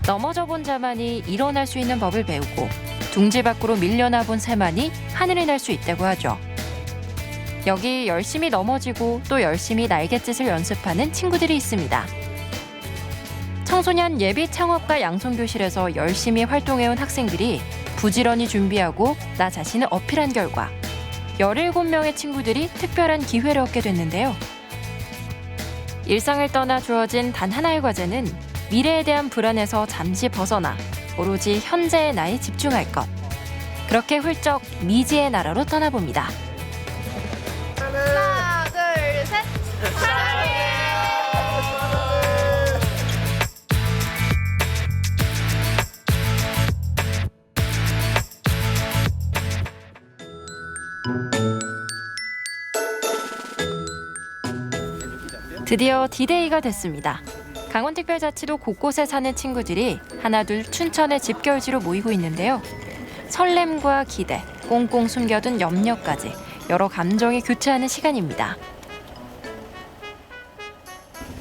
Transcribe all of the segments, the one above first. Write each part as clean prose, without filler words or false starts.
넘어져 본 자만이 일어날 수 있는 법을 배우고 둥지 밖으로 밀려나 본 새만이 하늘을 날 수 있다고 하죠. 여기 열심히 넘어지고 또 열심히 날갯짓을 연습하는 친구들이 있습니다. 청소년 예비 창업가 양성교실에서 열심히 활동해온 학생들이 부지런히 준비하고 나 자신을 어필한 결과 17명의 친구들이 특별한 기회를 얻게 됐는데요. 일상을 떠나 주어진 단 하나의 과제는 미래에 대한 불안에서 잠시 벗어나 오로지 현재의 나에 집중할 것. 그렇게 훌쩍 미지의 나라로 떠나봅니다. 하나, 둘, 셋. 사랑해. 드디어 디데이가 됐습니다. 강원특별자치도 곳곳에 사는 친구들이 하나둘 춘천의 집결지로 모이고 있는데요. 설렘과 기대, 꽁꽁 숨겨둔 염려까지 여러 감정이 교차하는 시간입니다.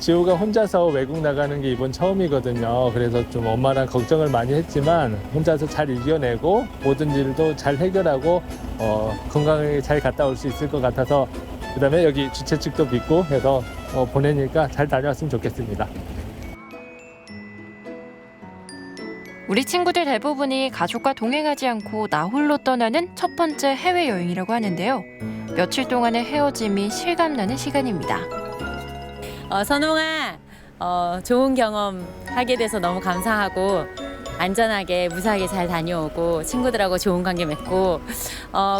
지호가 혼자서 외국 나가는 게 이번 처음이거든요. 그래서 좀 엄마랑 걱정을 많이 했지만 혼자서 잘 이겨내고 모든 일도 잘 해결하고 건강하게 잘 갔다 올 수 있을 것 같아서 그다음에 여기 주최 측도 믿고 해서 보내니까 잘 다녀왔으면 좋겠습니다. 우리 친구들 대부분이 가족과 동행하지 않고 나 홀로 떠나는 첫 번째 해외여행이라고 하는데요. 며칠 동안의 헤어짐이 실감나는 시간입니다. 선홍아, 좋은 경험 하게 돼서 너무 감사하고 안전하게 무사하게 잘 다녀오고 친구들하고 좋은 관계 맺고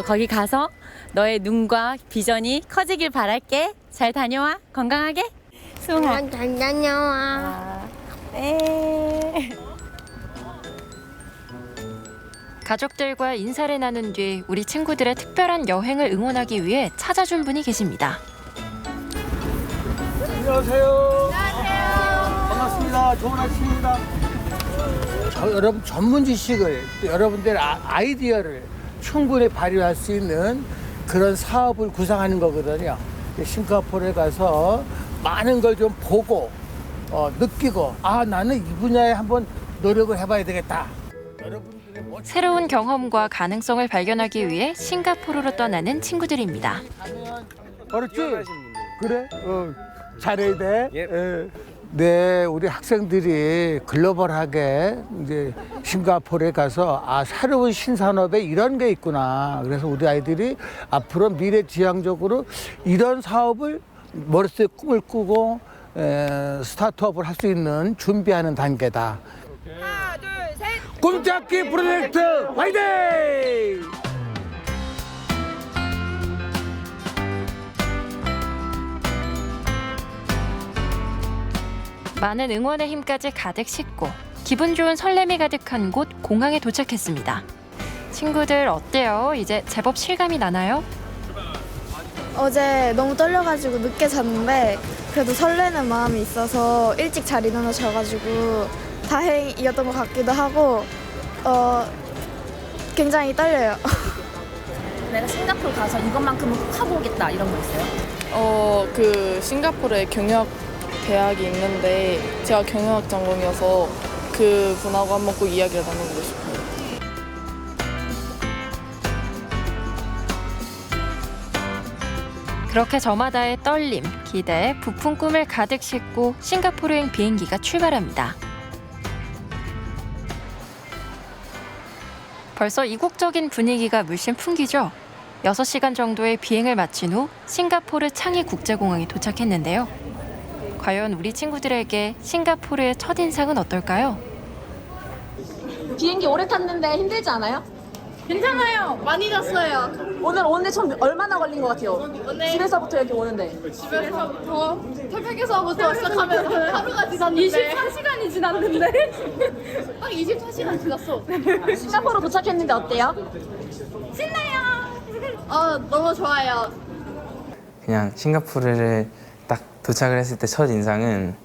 거기 가서 너의 눈과 비전이 커지길 바랄게. 잘 다녀와. 건강하게. 수홍아. 잘 다녀와. 네. 가족들과 인사를 나눈 뒤 우리 친구들의 특별한 여행을 응원하기 위해 찾아준 분이 계십니다. 안녕하세요. 반갑습니다. 좋은 아침입니다. 여러분 전문 지식을 또 여러분들 아이디어를 충분히 발휘할 수 있는 그런 사업을 구상하는 거거든요. 싱가포르에 가서 많은 걸 좀 보고 느끼고 나는 이 분야에 한번 노력을 해봐야 되겠다. 새로운 경험과 가능성을 발견하기 위해 싱가포르로 떠나는 친구들입니다. 어렵지? 그래? 잘해야 돼. 네, 우리 학생들이 글로벌하게 이제 싱가포르에 가서 새로운 신산업에 이런 게 있구나. 그래서 우리 아이들이 앞으로 미래지향적으로 이런 사업을 머릿속에 꿈을 꾸고 스타트업을 할 수 있는 준비하는 단계다. 하나, 둘, 셋. 꿈잡기 프로젝트 화이팅! 많은 응원의 힘까지 가득 싣고 기분 좋은 설렘이 가득한 곳 공항에 도착했습니다. 친구들 어때요? 이제 제법 실감이 나나요? 어제 너무 떨려가지고 늦게 잤는데 그래도 설레는 마음이 있어서 일찍 잘 일어나져가지고 다행이었던 것 같기도 하고 굉장히 떨려요. 내가 싱가포르 가서 이것만큼은 꼭 하고 오겠다 이런 거 있어요? 그 싱가포르에 경영 대학이 있는데 제가 경영학 전공이어서 그 분하고 한번 꼭 이야기를 나눠보고 싶어요. 그렇게 저마다의 떨림, 기대, 부푼 꿈을 가득 싣고 싱가포르행 비행기가 출발합니다. 벌써 이국적인 분위기가 물씬 풍기죠? 6시간 정도의 비행을 마친 후 싱가포르 창이 국제공항에 도착했는데요. 과연 우리 친구들에게 싱가포르의 첫인상은 어떨까요? 비행기 오래 탔는데 힘들지 않아요? 괜찮아요. 많이 잤어요. 오늘 총 얼마나 걸린 것 같아요? 집에서부터 이렇게 오는데 집에서부터 새벽에서부터 시작하면 하루가 지났는데 24시간이 지났는데 딱 24시간 지났어. 싱가포르 도착했는데 어때요? 신나요. 너무 좋아요. 그냥 싱가포르를 딱 도착을 했을 때 첫 인상은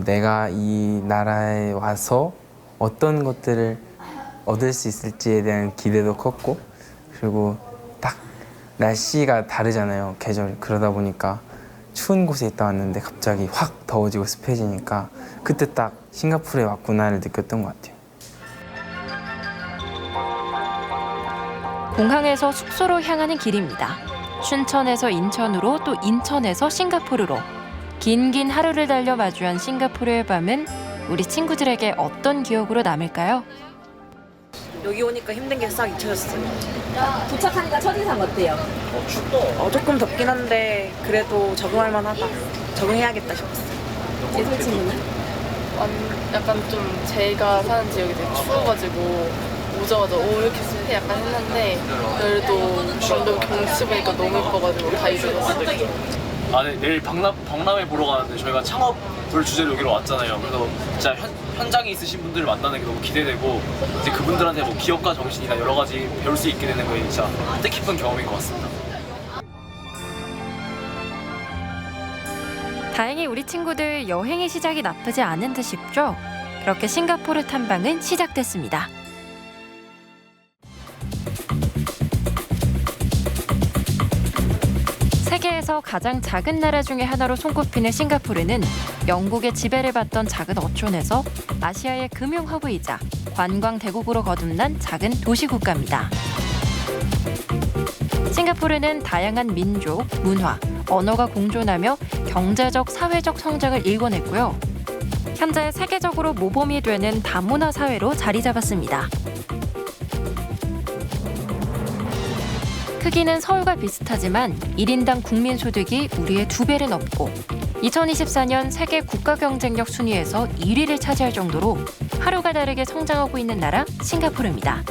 내가 이 나라에 와서 어떤 것들을 얻을 수 있을지에 대한 기대도 컸고, 그리고 딱 날씨가 다르잖아요, 계절. 그러다 보니까 추운 곳에 있다 왔는데 갑자기 확 더워지고 습해지니까 그때 딱 싱가포르에 왔구나를 느꼈던 것 같아요. 공항에서 숙소로 향하는 길입니다. 춘천에서 인천으로 또 인천에서 싱가포르로 긴긴 하루를 달려 마주한 싱가포르의 밤은 우리 친구들에게 어떤 기억으로 남을까요? 여기 오니까 힘든 게 싹 잊혀졌어요. 도착하니까 첫인상 어때요? 조금 덥긴 한데 그래도 적응할 만하다. 적응해야겠다 싶었어요. 재솔 친구는? 약간 좀 제가 사는 지역이 되게 추워가지고 오자마자 오 이렇게 습해 약간 했는데 그래도 완전 경치 보니까 너무 예뻐가지고 다 잊어졌어요. 네, 내일 박람회 보러 가는데 저희가 창업을 주제로 여기로 왔잖아요. 그래서 진짜 현장에 있으신 분들을 만나는 게 너무 기대되고 이제 그분들한테 뭐 기업가 정신이나 여러 가지 배울 수 있게 되는 게 진짜 뜻깊은 경험인 것 같습니다. 다행히 우리 친구들 여행의 시작이 나쁘지 않은 듯 싶죠? 그렇게 싱가포르 탐방은 시작됐습니다. 세계에서 가장 작은 나라 중에 하나로 손꼽히는 싱가포르는 영국의 지배를 받던 작은 어촌에서 아시아의 금융 허브이자 관광 대국으로 거듭난 작은 도시 국가입니다. 싱가포르는 다양한 민족, 문화, 언어가 공존하며 경제적, 사회적 성장을 일궈냈고요. 현재 세계적으로 모범이 되는 다문화 사회로 자리 잡았습니다. 크기는 서울과 비슷하지만 1인당 국민 소득이 우리의 2배를 넘고 2024년 세계 국가 경쟁력 순위에서 1위를 차지할 정도로 하루가 다르게 성장하고 있는 나라 싱가포르입니다.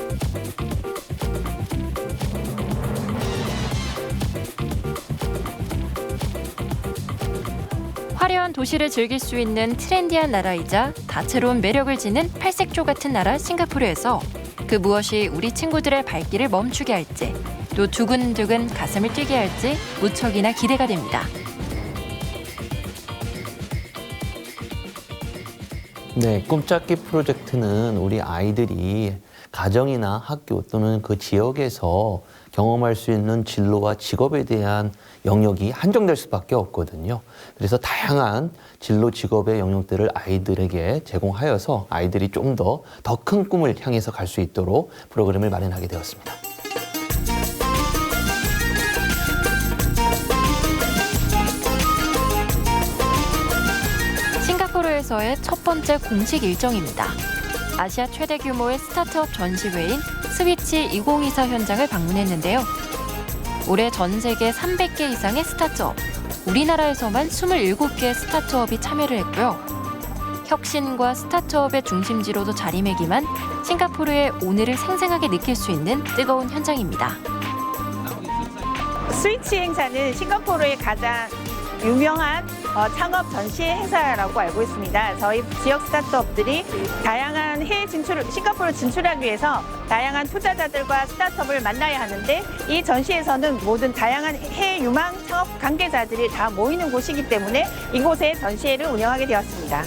화려한 도시를 즐길 수 있는 트렌디한 나라이자 다채로운 매력을 지닌 팔색조 같은 나라 싱가포르에서 그 무엇이 우리 친구들의 발길을 멈추게 할지 또 두근두근 가슴을 뛰게 할지 무척이나 기대가 됩니다. 네, 꿈짝기 프로젝트는 우리 아이들이 가정이나 학교 또는 그 지역에서 경험할 수 있는 진로와 직업에 대한 영역이 한정될 수밖에 없거든요. 그래서 다양한 진로 직업의 영역들을 아이들에게 제공하여서 아이들이 좀 더 큰 꿈을 향해서 갈 수 있도록 프로그램을 마련하게 되었습니다. 싱가포르에서의 첫 번째 공식 일정입니다. 아시아 최대 규모의 스타트업 전시회인 스위치 2024 현장을 방문했는데요. 올해 전 세계 300개 이상의 스타트업, 우리나라에서만 27개의 스타트업이 참여를 했고요. 혁신과 스타트업의 중심지로도 자리매김한 싱가포르의 오늘을 생생하게 느낄 수 있는 뜨거운 현장입니다. 스위치 행사는 싱가포르의 가장 유명한 창업 전시 행사라고 알고 있습니다. 저희 지역 스타트업들이 다양한 해외 싱가포르 진출하기 위해서 다양한 투자자들과 스타트업을 만나야 하는데 이 전시에서는 모든 다양한 해외 유망 창업 관계자들이 다 모이는 곳이기 때문에 이곳에 전시회를 운영하게 되었습니다.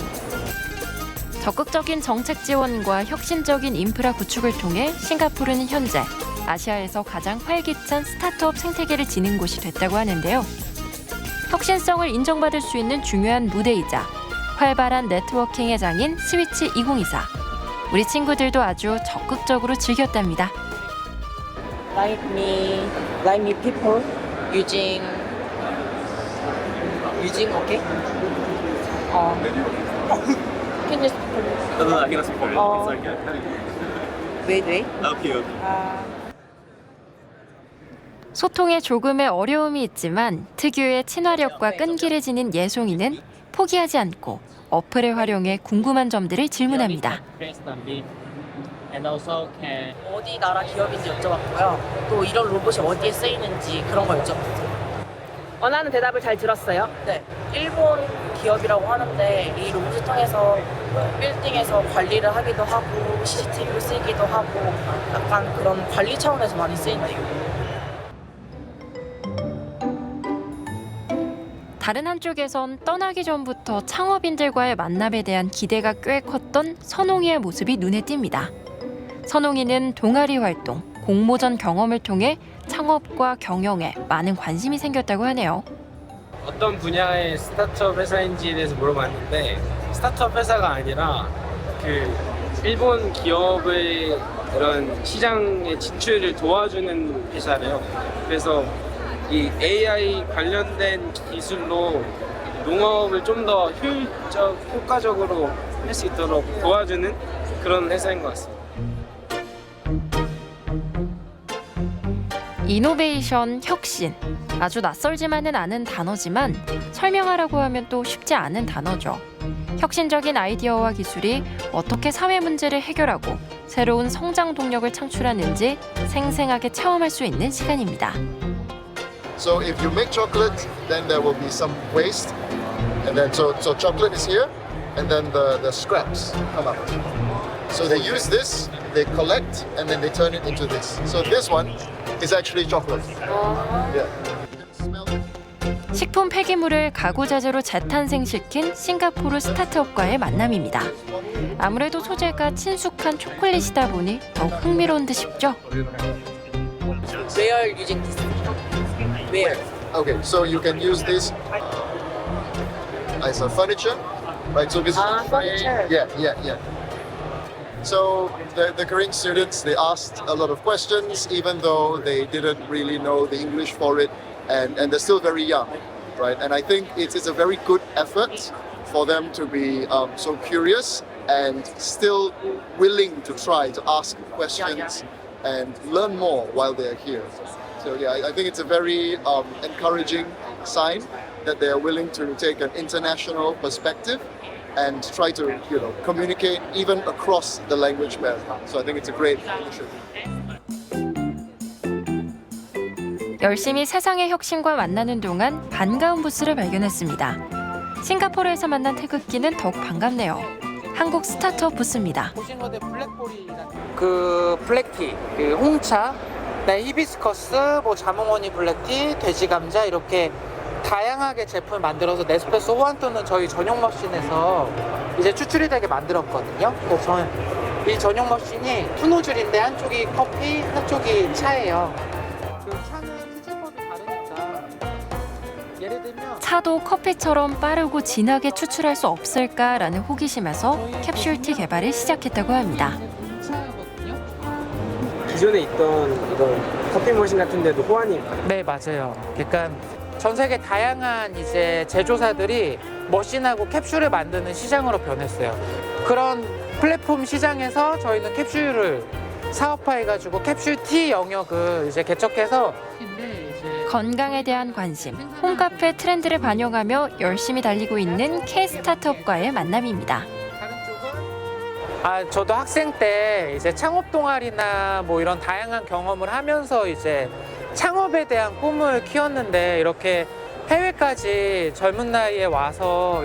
적극적인 정책 지원과 혁신적인 인프라 구축을 통해 싱가포르는 현재 아시아에서 가장 활기찬 스타트업 생태계를 지닌 곳이 됐다고 하는데요. 혁신성을 인정받을 수 있는 중요한 무대이자 활발한 네트워킹의 장인 스위치 2024. 우리 친구들도 아주 적극적으로 즐겼답니다. Like me people using okay? Can you speak? No, I cannot speak Korean. Oh. Sorry, Wait. Okay. 소통에 조금의 어려움이 있지만 특유의 친화력과 끈기를 지닌 예송이는 포기하지 않고 어플을 활용해 궁금한 점들을 질문합니다. 어디 나라 기업인지 여쭤봤고요. 또 이런 로봇이 어디에 쓰이는지 그런 걸 여쭤봤어요. 원하는 대답을 잘 들었어요? 네. 일본 기업이라고 하는데 이 로봇을 통해서 빌딩에서 관리를 하기도 하고 CCTV를 쓰기도 하고 약간 그런 관리 차원에서 많이 쓰인대요. 다른 한쪽에선 떠나기 전부터 창업인들과의 만남에 대한 기대가 꽤 컸던 선홍이의 모습이 눈에 띕니다. 선홍이는 동아리 활동, 공모전 경험을 통해 창업과 경영에 많은 관심이 생겼다고 하네요. 어떤 분야의 스타트업 회사인지에 대해서 물어봤는데 스타트업 회사가 아니라 그 일본 기업의 이런 시장의 진출을 도와주는 회사래요. 그래서 이 AI 관련된 기술로 농업을 좀 더 효과적으로 할 수 있도록 도와주는 그런 회사인 것 같습니다. 이노베이션, 혁신. 아주 낯설지만은 않은 단어지만 설명하라고 하면 또 쉽지 않은 단어죠. 혁신적인 아이디어와 기술이 어떻게 사회 문제를 해결하고 새로운 성장 동력을 창출하는지 생생하게 체험할 수 있는 시간입니다. So if you make chocolate, then there will be some waste, and then so chocolate is here, and then the scraps come out. So they use this, they collect, and then they turn it into this. So this one is actually chocolate. Yeah. 식품 폐기물을 가구 자재로 재탄생시킨 싱가포르 스타트업과의 만남입니다. 아무래도 소재가 친숙한 초콜릿이다 보니 더욱 흥미로운 듯 싶죠. Where are you using this? Where? Okay, so you can use this as a furniture, right? So this furniture. Yeah. So the Korean students, they asked a lot of questions, even though they didn't really know the English for it, and they're still very young, right? And I think it is a very good effort for them to be so curious and still willing to try to ask questions and learn more while they're here. So yeah, I think it's a very encouraging sign that they are willing to take an international perspective and try to, communicate even across the language barrier. So I think it's a great initiative. 열심히 세상의 혁신과 만나는 동안 반가운 부스를 발견했습니다. 싱가포르에서 만난 태극기는 더욱 반갑네요. 한국 스타트업 부스입니다. 그 블랙티, 그 홍차, 히비스커스, 자몽원이 블랙티, 돼지 감자 이렇게 다양하게 제품을 만들어서 네스프레소 호환토는 저희 전용 머신에서 이제 추출이 되게 만들었거든요. 그래서 저는 이 전용 머신이 두 노즐인데 한쪽이 커피, 한쪽이 차예요. 그 차는 추출법이 다르니까 예를 들면 차도 커피처럼 빠르고 진하게 추출할 수 없을까라는 호기심에서 캡슐티 개발을 시작했다고 합니다. 기존에 있던 이런 커피 머신 같은 데도 호환이 네, 맞아요. 그러니까 전 세계 다양한 이제 제조사들이 머신하고 캡슐을 만드는 시장으로 변했어요. 그런 플랫폼 시장에서 저희는 캡슐을 사업화해가지고 캡슐티 영역을 이제 개척해서 건강에 대한 관심, 홈카페 트렌드를 반영하며 열심히 달리고 있는 K 스타트업과의 만남입니다. 저도 학생 때 이제 창업 동아리나 이런 다양한 경험을 하면서 이제 창업에 대한 꿈을 키웠는데 이렇게 해외까지 젊은 나이에 와서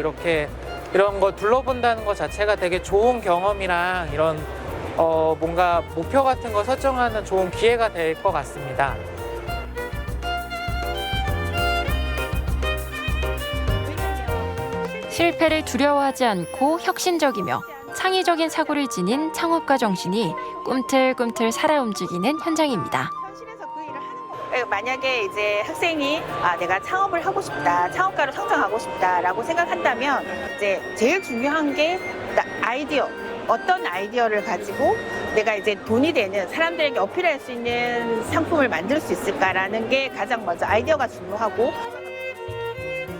이런 거 둘러본다는 것 자체가 되게 좋은 경험이랑 이런 뭔가 목표 같은 거 설정하는 좋은 기회가 될 것 같습니다. 실패를 두려워하지 않고 혁신적이며 창의적인 사고를 지닌 창업가 정신이 꿈틀꿈틀 살아 움직이는 현장입니다. 만약에 이제 학생이 내가 창업을 하고 싶다, 창업가로 성장하고 싶다라고 생각한다면 이제 제일 중요한 게 아이디어, 어떤 아이디어를 가지고 내가 이제 돈이 되는 사람들에게 어필할 수 있는 상품을 만들 수 있을까라는 게 가장 먼저 아이디어가 중요하고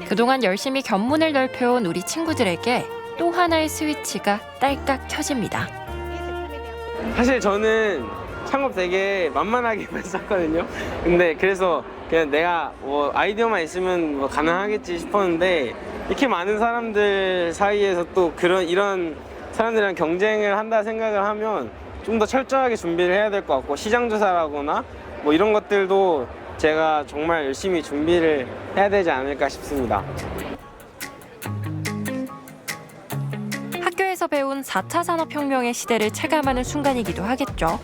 그동안 열심히 견문을 넓혀온 우리 친구들에게 또 하나의 스위치가 딸깍 켜집니다. 사실 저는 창업 되게 만만하게 했었거든요. 근데 그래서 그냥 내가 아이디어만 있으면 가능하겠지 싶었는데 이렇게 많은 사람들 사이에서 또 이런 사람들이랑 경쟁을 한다 생각을 하면 좀 더 철저하게 준비를 해야 될 것 같고 시장 조사라거나 이런 것들도 제가 정말 열심히 준비를 해야 되지 않을까 싶습니다. 학교에서 배운 4차 산업혁명의 시대를 체감하는 순간이기도 하겠죠.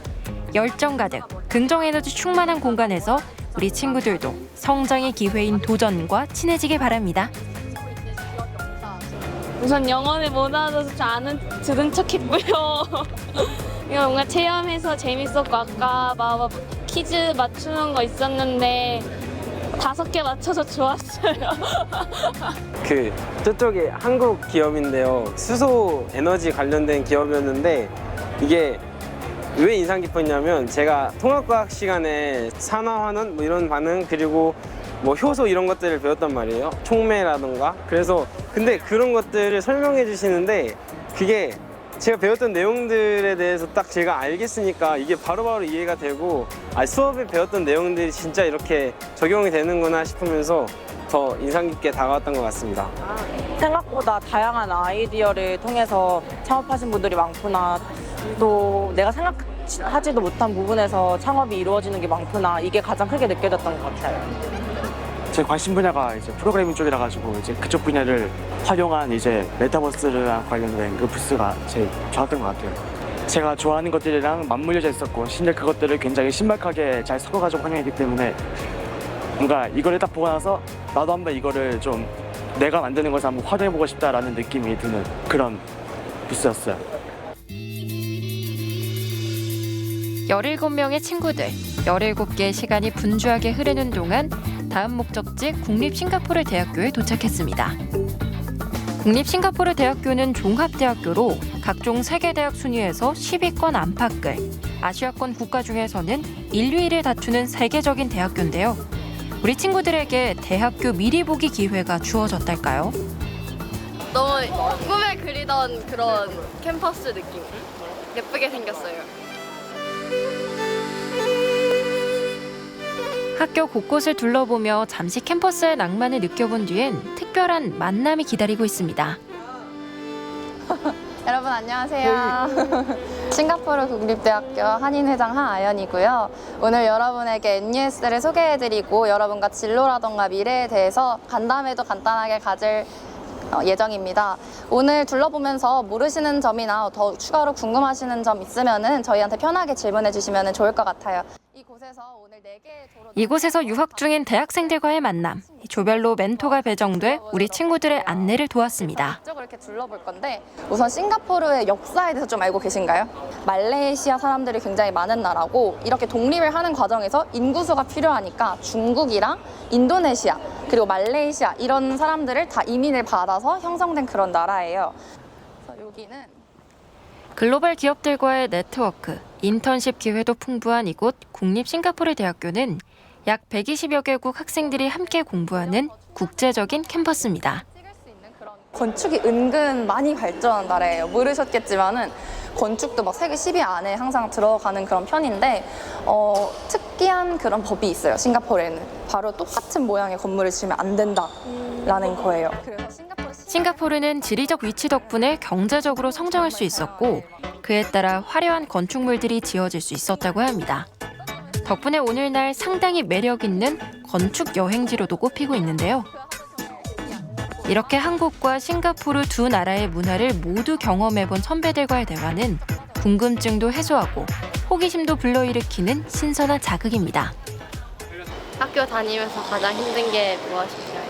열정 가득, 긍정에너지 충만한 공간에서 우리 친구들도 성장의 기회인 도전과 친해지길 바랍니다. 우선 영어를 못 알아서 들은 척했고요. 이거 뭔가 체험해서 재밌었고 아까 퀴즈 맞추는 거 있었는데 5개 맞춰서 좋았어요. 저쪽에 한국 기업인데요. 수소 에너지 관련된 기업이었는데 이게 왜 인상 깊었냐면 제가 통합과학 시간에 산화환원 뭐 이런 반응 그리고 뭐 효소 이런 것들을 배웠단 말이에요. 촉매라던가. 그래서 근데 그런 것들을 설명해 주시는데 그게 제가 배웠던 내용들에 대해서 딱 제가 알겠으니까 이게 바로바로 이해가 되고 수업에 배웠던 내용들이 진짜 이렇게 적용이 되는구나 싶으면서 더 인상 깊게 다가왔던 것 같습니다. 생각보다 다양한 아이디어를 통해서 창업하신 분들이 많구나. 또 내가 생각하지도 못한 부분에서 창업이 이루어지는 게 많구나. 이게 가장 크게 느껴졌던 것 같아요. 제 관심 분야가 이제 프로그래밍 쪽이라 가지고 이제 그쪽 분야를 활용한 이제 메타버스랑 관련된 그 부스가 제일 좋았던 것 같아요. 제가 좋아하는 것들이랑 맞물려져 있었고 심지어 그것들을 굉장히 신박하게 잘 섞어가지고 활용했기 때문에 뭔가 이거를 딱 보고 나서 나도 한번 이거를 좀 내가 만드는 것을 한번 활용해보고 싶다라는 느낌이 드는 그런 부스였어요. 17명의 친구들, 17개의 시간이 분주하게 흐르는 동안 다음 목적지 국립싱가포르 대학교에 도착했습니다. 국립싱가포르 대학교는 종합대학교로 각종 세계대학 순위에서 10위권 안팎을, 아시아권 국가 중에서는 1, 2위를 다투는 세계적인 대학교인데요. 우리 친구들에게 대학교 미리 보기 기회가 주어졌달까요? 너무 꿈에 그리던 그런 캠퍼스 느낌. 예쁘게 생겼어요. 학교 곳곳을 둘러보며 잠시 캠퍼스의 낭만을 느껴본 뒤엔 특별한 만남이 기다리고 있습니다. 여러분 안녕하세요. 싱가포르 국립대학교 한인회장 하아연이고요. 오늘 여러분에게 NUS를 소개해드리고 여러분과 진로라던가 미래에 대해서 간담회도 간단하게 가질 예정입니다. 오늘 둘러보면서 모르시는 점이나 더 추가로 궁금하시는 점 있으면 저희한테 편하게 질문해 주시면 좋을 것 같아요. 이곳에서 유학 중인 대학생들과의 만남, 조별로 멘토가 배정돼 우리 친구들의 안내를 도왔습니다. 이쪽으로 이렇게 둘러볼 건데 우선 싱가포르의 역사에 대해서 좀 알고 계신가요? 말레이시아 사람들이 굉장히 많은 나라고 이렇게 독립을 하는 과정에서 인구수가 필요하니까 중국이랑 인도네시아 그리고 말레이시아 이런 사람들을 다 이민을 받아서 형성된 그런 나라예요. 그래서 여기는 글로벌 기업들과의 네트워크, 인턴십 기회도 풍부한 이곳 국립싱가포르 대학교는 약 120여 개국 학생들이 함께 공부하는 국제적인 캠퍼스입니다. 건축이 은근 많이 발전한 나라예요. 모르셨겠지만은 건축도 막 세계 10위 안에 항상 들어가는 그런 편인데 특이한 그런 법이 있어요. 싱가포르에는 바로 똑같은 모양의 건물을 지으면 안 된다라는 거예요. 싱가포르는 지리적 위치 덕분에 경제적으로 성장할 수 있었고 그에 따라 화려한 건축물들이 지어질 수 있었다고 합니다. 덕분에 오늘날 상당히 매력 있는 건축 여행지로도 꼽히고 있는데요. 이렇게 한국과 싱가포르 두 나라의 문화를 모두 경험해본 선배들과의 대화는 궁금증도 해소하고 호기심도 불러일으키는 신선한 자극입니다. 학교 다니면서 가장 힘든 게 무엇인가요?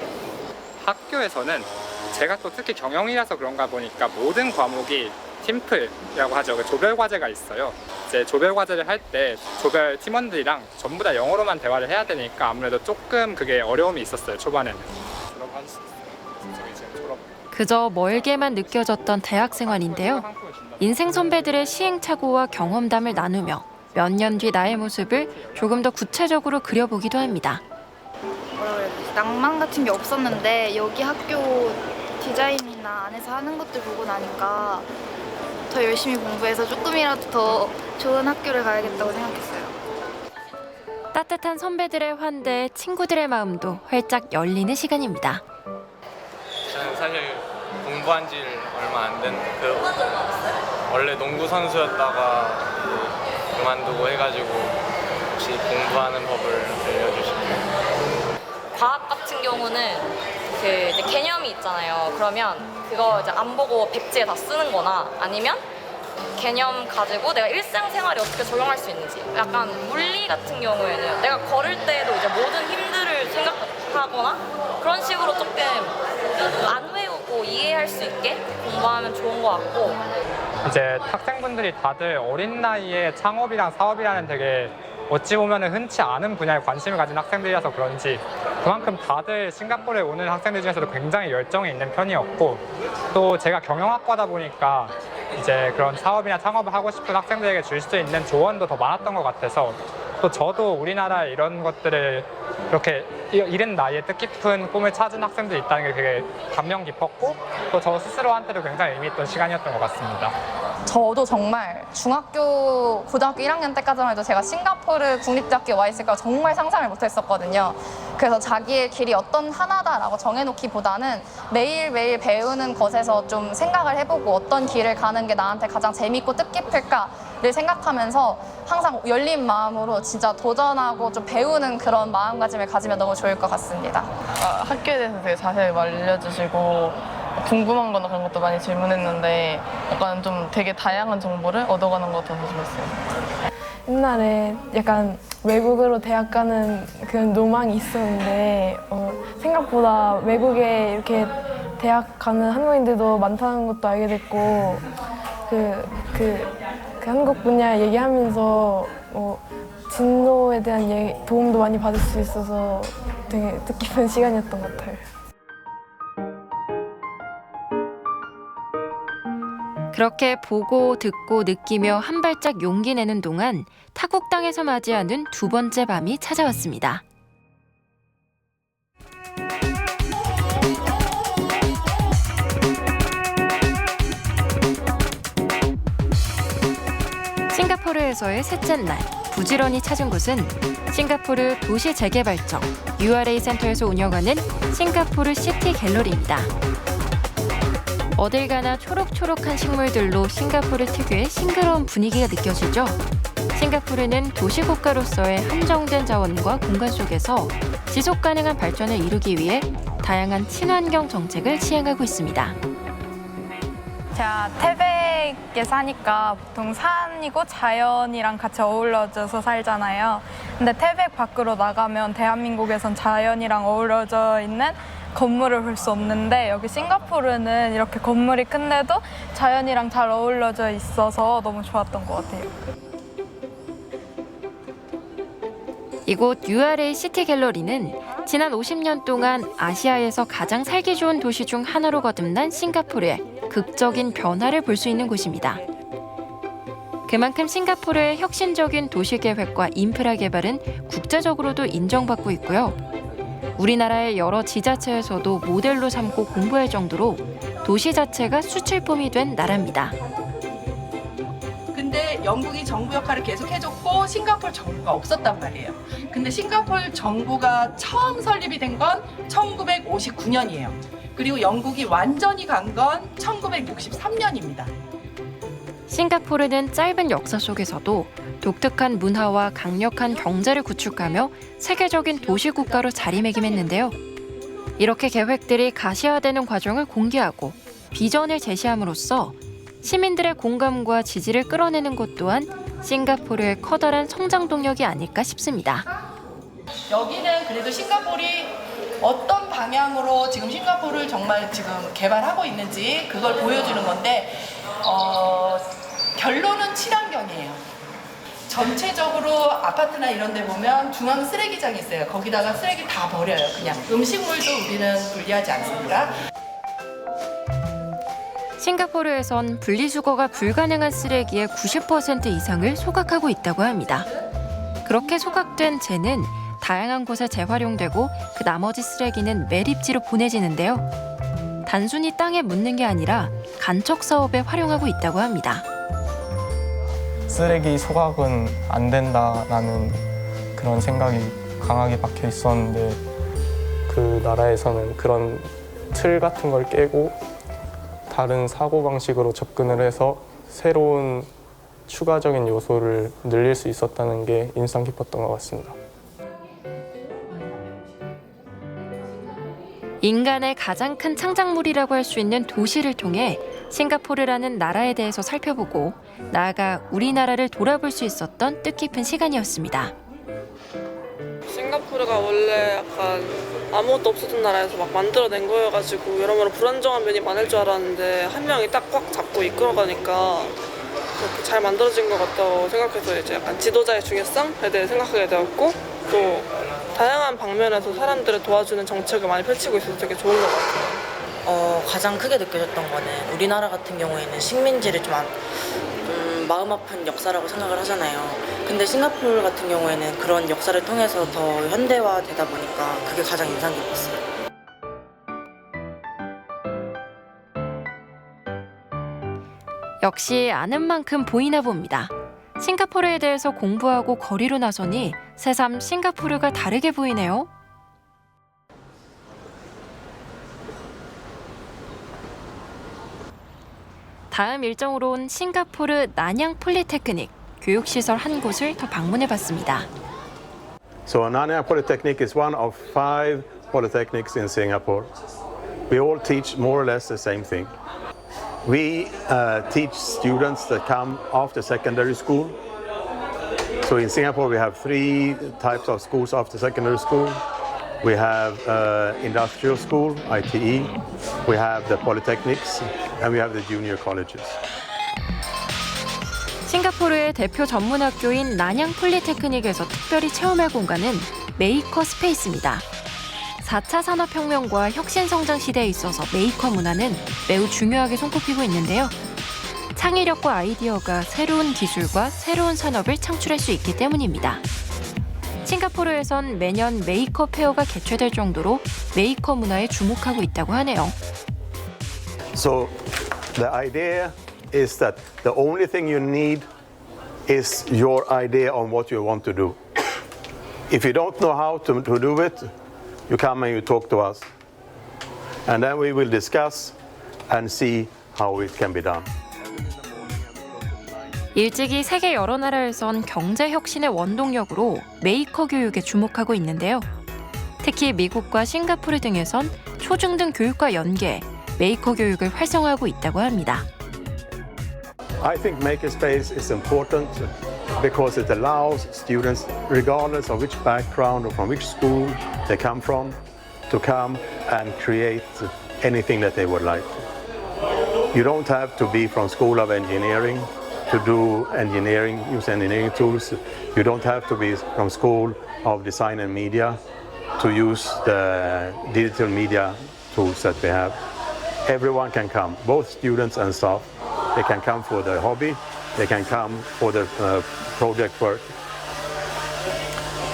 학교에서는 제가 또 특히 경영이라서 그런가 보니까 모든 과목이 팀플이라고 하죠. 그 조별 과제가 있어요. 이제 조별 과제를 할 때 조별 팀원들이랑 전부 다 영어로만 대화를 해야 되니까 아무래도 조금 그게 어려움이 있었어요. 초반에는. 그저 멀게만 느껴졌던 대학 생활인데요. 인생 선배들의 시행착오와 경험담을 나누며 몇 년 뒤 나의 모습을 조금 더 구체적으로 그려보기도 합니다. 낭만 같은 게 없었는데 여기 학교 디자인이나 안에서 하는 것들 보고 나니까 더 열심히 공부해서 조금이라도 더 좋은 학교를 가야겠다고 생각했어요. 따뜻한 선배들의 환대에 친구들의 마음도 활짝 열리는 시간입니다. 저는 사실 공부한 지 얼마 안 된 원래 농구 선수였다가 그만두고 해가지고 혹시 공부하는 법을 알려주시면. 과학 같은 경우는 그 이제 개념이 있잖아요. 그러면 그거 이제 안 보고 백지에 다 쓰는 거나 아니면 개념 가지고 내가 일상생활에 어떻게 적용할 수 있는지. 약간 물리 같은 경우에는 내가 걸을 때도 이제 모든 힘들을 생각하거나 그런 식으로 조금 안 외우고 이해할 수 있게 공부하면 좋은 것 같고. 이제 학생분들이 다들 어린 나이에 창업이랑 사업이라는 되게 어찌 보면 흔치 않은 분야에 관심을 가진 학생들이라서 그런지 그만큼 다들 싱가포르에 오는 학생들 중에서도 굉장히 열정이 있는 편이었고, 또 제가 경영학과다 보니까 이제 그런 사업이나 창업을 하고 싶은 학생들에게 줄 수 있는 조언도 더 많았던 것 같아서, 또 저도 우리나라에 이런 것들을 이렇게 이른 나이에 뜻깊은 꿈을 찾은 학생들이 있다는 게 되게 감명 깊었고, 또 저 스스로한테도 굉장히 의미 있던 시간이었던 것 같습니다. 저도 정말 중학교, 고등학교 1학년 때까지만 해도 제가 싱가포르 국립대학교에 와 있을까 정말 상상을 못했었거든요. 그래서 자기의 길이 어떤 하나다라고 정해놓기보다는 매일매일 배우는 것에서 좀 생각을 해보고 어떤 길을 가는 게 나한테 가장 재밌고 뜻깊을까를 생각하면서 항상 열린 마음으로 진짜 도전하고 좀 배우는 그런 마음가짐을 가지면 너무 좋을 것 같습니다. 학교에 대해서 되게 자세히 알려주시고 궁금한 거나 그런 것도 많이 질문했는데 약간 좀 되게 다양한 정보를 얻어가는 것 같아서 좋았어요. 옛날에 약간 외국으로 대학 가는 그런 로망이 있었는데 생각보다 외국에 이렇게 대학 가는 한국인들도 많다는 것도 알게 됐고 그 한국 분야 얘기하면서 진로에 대한 도움도 많이 받을 수 있어서 되게 뜻깊은 시간이었던 것 같아요. 그렇게 보고 듣고 느끼며 한 발짝 용기 내는 동안 타국 땅에서 맞이하는 두 번째 밤이 찾아왔습니다. 싱가포르에서의 셋째 날, 부지런히 찾은 곳은 싱가포르 도시재개발청 URA 센터에서 운영하는 싱가포르 시티 갤러리입니다. 어딜 가나 초록초록한 식물들로 싱가포르 특유의 싱그러운 분위기가 느껴지죠. 싱가포르는 도시국가로서의 한정된 자원과 공간 속에서 지속가능한 발전을 이루기 위해 다양한 친환경 정책을 시행하고 있습니다. 제가 태백에 사니까 보통 산이고 자연이랑 같이 어우러져서 살잖아요. 근데 태백 밖으로 나가면 대한민국에선 자연이랑 어우러져 있는 건물을 볼 수 없는데 여기 싱가포르는 이렇게 건물이 큰데도 자연이랑 잘 어우러져 있어서 너무 좋았던 것 같아요. 이곳 URA 시티 갤러리는 지난 50년 동안 아시아에서 가장 살기 좋은 도시 중 하나로 거듭난 싱가포르의 극적인 변화를 볼 수 있는 곳입니다. 그만큼 싱가포르의 혁신적인 도시계획과 인프라 개발은 국제적으로도 인정받고 있고요. 우리나라의 여러 지자체에서도 모델로 삼고 공부할 정도로 도시 자체가 수출품이 된 나라입니다. 근데 영국이 정부 역할을 계속 해줬고 싱가포르 정부가 없었단 말이에요. 근데 싱가포르 정부가 처음 설립이 된 건 1959년이에요. 그리고 영국이 완전히 간 건 1963년입니다. 싱가포르는 짧은 역사 속에서도 독특한 문화와 강력한 경제를 구축하며 세계적인 도시국가로 자리매김했는데요. 이렇게 계획들이 가시화되는 과정을 공개하고 비전을 제시함으로써 시민들의 공감과 지지를 끌어내는 것 또한 싱가포르의 커다란 성장 동력이 아닐까 싶습니다. 여기는 그래도 싱가포르이 어떤 방향으로 지금 싱가포르를 정말 지금 개발하고 있는지 그걸 보여주는 건데 결론은 친환경이에요. 전체적으로 아파트나 이런 데 보면 중앙 쓰레기장이 있어요. 거기다가 쓰레기 다 버려요. 그냥 음식물도 우리는 분리하지 않습니다. 싱가포르에선 분리수거가 불가능한 쓰레기의 90% 이상을 소각하고 있다고 합니다. 그렇게 소각된 재는 다양한 곳에 재활용되고 그 나머지 쓰레기는 매립지로 보내지는데요. 단순히 땅에 묻는 게 아니라 간척 사업에 활용하고 있다고 합니다. 쓰레기 소각은 안 된다라는 그런 생각이 강하게 박혀 있었는데 그 나라에서는 그런 틀 같은 걸 깨고 다른 사고방식으로 접근을 해서 새로운 추가적인 요소를 늘릴 수 있었다는 게 인상 깊었던 것 같습니다. 인간의 가장 큰 창작물이라고 할 수 있는 도시를 통해 싱가포르라는 나라에 대해서 살펴보고 나아가 우리나라를 돌아볼 수 있었던 뜻깊은 시간이었습니다. 싱가포르가 원래 약간 아무것도 없었던 나라에서 막 만들어낸 거여가지고 여러모로 불안정한 면이 많을 줄 알았는데 한 명이 딱 꽉 잡고 이끌어가니까 그렇게 잘 만들어진 것 같다고 생각해서 이제 약간 지도자의 중요성에 대해 생각하게 되었고 또 다양한 방면에서 사람들을 도와주는 정책을 많이 펼치고 있어서 되게 좋은 것 같아요. 가장 크게 느껴졌던 거는 우리나라 같은 경우에는 식민지를 좀 마음 아픈 역사라고 생각을 하잖아요. 근데 싱가포르 같은 경우에는 그런 역사를 통해서 더 현대화되다 보니까 그게 가장 인상 깊었어요. 역시 아는 만큼 보이나 봅니다. 싱가포르에 대해서 공부하고 거리로 나서니 새삼 싱가포르가 다르게 보이네요. 다음 일정으로 온 싱가포르 난양 폴리테크닉 교육시설 한 곳을 더 방문해봤습니다. So Nanyang Polytechnic is one of 5 polytechnics in Singapore. We all teach more or less the same thing. We teach students that come after secondary school. So in Singapore we have 3 types of schools after secondary school. We have industrial school, ITE, we have the polytechnics, and we have the junior colleges. 싱가포르의 대표 전문학교인 난양 폴리테크닉에서 특별히 체험할 공간은 메이커 스페이스입니다. 4차 산업혁명과 혁신성장 시대에 있어서 메이커 문화는 매우 중요하게 손꼽히고 있는데요. 창의력과 아이디어가 새로운 기술과 새로운 산업을 창출할 수 있기 때문입니다. 싱가포르에선 매년 메이커 페어가 개최될 정도로 메이커 문화에 주목하고 있다고 하네요. So the idea is that the only thing you need is your idea on what you want to do. If you don't know how to do it, you come and you talk to us. And then we will discuss and see how it can be done. 일찍이 세계 여러 나라에선 경제 혁신의 원동력으로 메이커 교육에 주목하고 있는데요. 특히 미국과 싱가포르 등에선 초중등 교육과 연계, 메이커 교육을 활성화하고 있다고 합니다. I think Makerspace is important because it allows students, regardless of which background or from which school they come from, to come and create anything that they would like. You don't have to be from School of Engineering to do engineering, use engineering tools. You don't have to be from School of Design and Media to use the digital media tools that we have. Everyone can come, both students and staff. They can come for their hobby, they can come for the project work.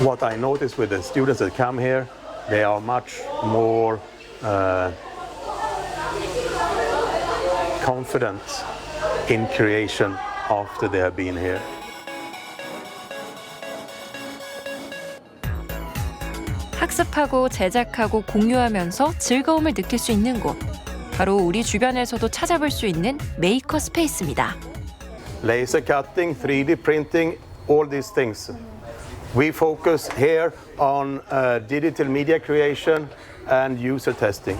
What I notice with the students that come here, they are much more confident in creation after they have been here. 학습하고 제작하고 공유하면서 즐거움을 느낄 수 있는 곳. 바로 우리 주변에서도 찾아볼 수 있는 메이커 스페이스입니다. Laser cutting, 3D printing, all these things. We focus here on digital media creation and user testing.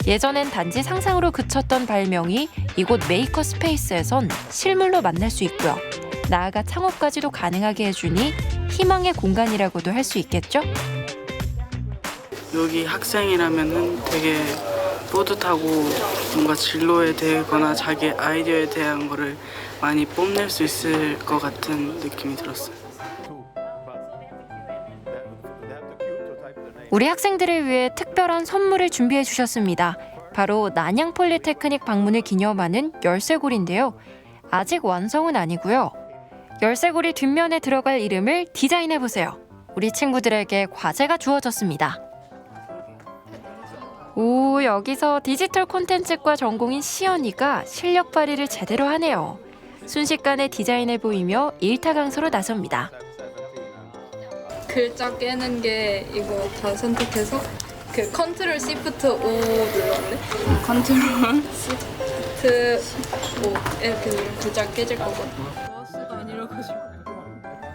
예전엔 단지 상상으로 그쳤던 발명이 이곳 메이커 스페이스에선 실물로 만날 수 있고요. 나아가 창업까지도 가능하게 해주니 희망의 공간이라고도 할 수 있겠죠? 여기 학생이라면은 되게 뿌듯하고 뭔가 진로에 대거나 자기 아이디어에 대한 거를 많이 뽐낼 수 있을 것 같은 느낌이 들었어요. 우리 학생들을 위해 특별한 선물을 준비해 주셨습니다. 바로 난양 폴리테크닉 방문을 기념하는 열쇠고리인데요. 아직 완성은 아니고요. 열쇠고리 뒷면에 들어갈 이름을 디자인해 보세요. 우리 친구들에게 과제가 주어졌습니다. 오, 여기서 디지털 콘텐츠과 전공인 시연이가 실력 발휘를 제대로 하네요. 순식간에 디자인을 보이며 일타강사로 나섭니다. 글자 깨는 게 이거 다 선택해서 그 컨트롤 시프트 O 눌렀네. 컨트롤 시프트 O 이렇게 누르면 글자 깨질 거거든. 마우스가 아니라가지고.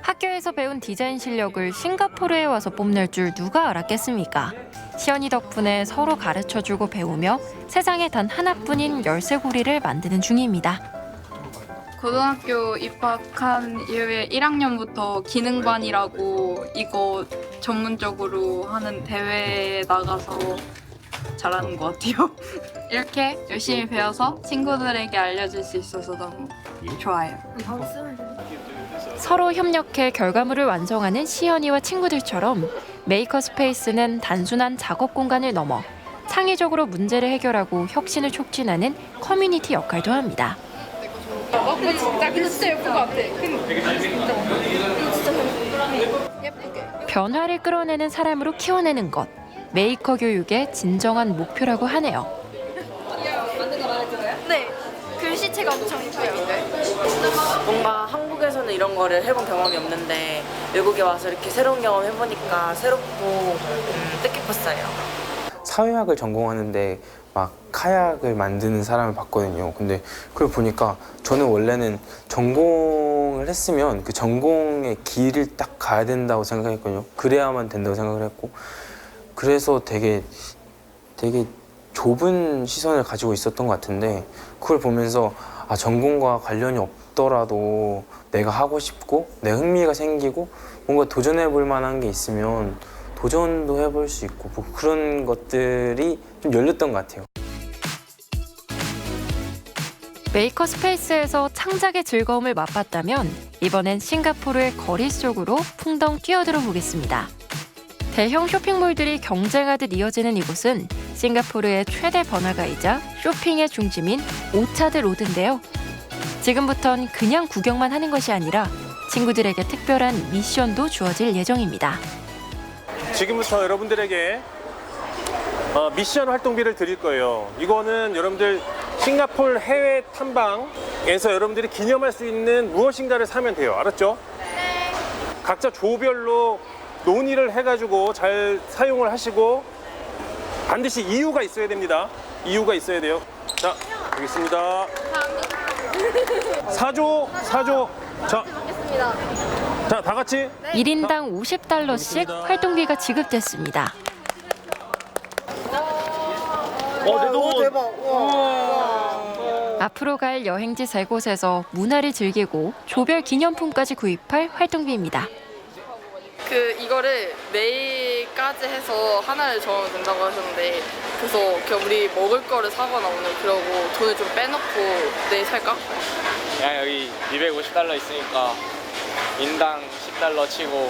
학교에서 배운 디자인 실력을 싱가포르에 와서 뽐낼 줄 누가 알았겠습니까? 시연이 덕분에 서로 가르쳐주고 배우며 세상에 단 하나뿐인 열쇠고리를 만드는 중입니다. 고등학교 입학한 이후에 1학년부터 기능반이라고 이거 전문적으로 하는 대회에 나가서 잘하는 것 같아요. 이렇게 열심히 배워서 친구들에게 알려줄 수 있어서 너무 좋아요. 서로 협력해 결과물을 완성하는 시연이와 친구들처럼 메이커 스페이스는 단순한 작업 공간을 넘어 창의적으로 문제를 해결하고 혁신을 촉진하는 커뮤니티 역할도 합니다. 근데 진짜 예쁜 것 같아. 예쁘게. 변화를 끌어내는 사람으로 키워내는 것, 메이커 교육의 진정한 목표라고 하네요. 네, 글씨체가 엄청 이뻐요. 뭔가 한국에서는 이런 거를 해본 경험이 없는데 외국에 와서 이렇게 새로운 경험 해보니까 새롭고 뜻깊었어요. 사회학을 전공하는데 막 카약을 만드는 사람을 봤거든요. 근데 그걸 보니까 저는 원래는 전공을 했으면 그 전공의 길을 딱 가야 된다고 생각했거든요. 그래야만 된다고 생각을 했고, 그래서 되게 좁은 시선을 가지고 있었던 것 같은데, 그걸 보면서 아, 전공과 관련이 없더라도 내가 하고 싶고 내 흥미가 생기고 뭔가 도전해 볼 만한 게 있으면 도전도 해볼 수 있고 뭐 그런 것들이 좀 열렸던 것 같아요. 메이커 스페이스에서 창작의 즐거움을 맛봤다면 이번엔 싱가포르의 거리 속으로 풍덩 뛰어들어 보겠습니다. 대형 쇼핑몰들이 경쟁하듯 이어지는 이곳은 싱가포르의 최대 번화가이자 쇼핑의 중심인 오차드 로드인데요. 지금부턴 그냥 구경만 하는 것이 아니라 친구들에게 특별한 미션도 주어질 예정입니다. 지금부터 여러분들에게 미션 활동비를 드릴 거예요. 이거는 여러분들 싱가포르 해외 탐방에서 여러분들이 기념할 수 있는 무엇인가를 사면 돼요. 알았죠? 네. 각자 조별로 논의를 해가지고 잘 사용을 하시고 반드시 이유가 있어야 됩니다. 이유가 있어야 돼요. 자, 알겠습니다. 사조. 자, 자, 다 같이. 1인당 50달러씩 활동비가 지급됐습니다. 대박. 앞으로 갈 여행지 3곳에서 문화를 즐기고 조별 기념품까지 구입할 활동비입니다. 이거를 내일까지 해서 하나를 정하면 된다고 하셨는데, 그래서 그냥 우리 먹을 거를 사거나 오늘 그러고 돈을 좀 빼놓고 내일 살까? 그냥 여기 250달러 있으니까 인당 10달러 치고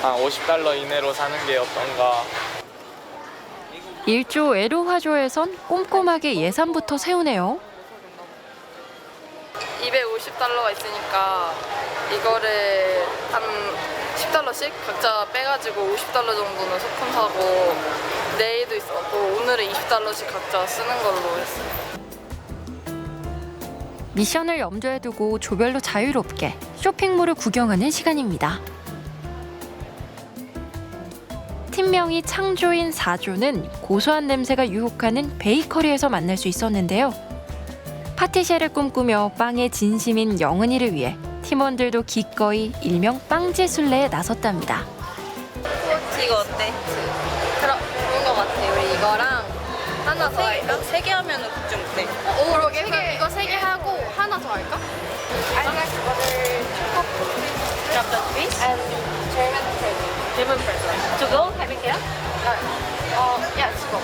한 50달러 이내로 사는 게 어떤가. 1조 에로화조에선 꼼꼼하게 예산부터 세우네요. 250달러가 있으니까 이거를 한 10달러씩 각자 빼가지고 50달러 정도는 소품 사고 내일도 있었고 오늘은 20달러씩 각자 쓰는 걸로 했어요. 미션을 염두에 두고 조별로 자유롭게 쇼핑몰을 구경하는 시간입니다. 팀명이 창조인 4조는 고소한 냄새가 유혹하는 베이커리에서 만날 수 있었는데요. 파티셰를 꿈꾸며 빵의 진심인 영은이를 위해 팀원들도 기꺼이 일명 빵지술래에 나섰답니다. 이거 어때? 좋은 거 같아. 우리 이거랑 하나 더 할까? 3개 하면은 좀 어때? 그러게. 이거 3개 하고 하나 더 할까? Drop the fish and German person. To go? 해볼게요? Yes, go.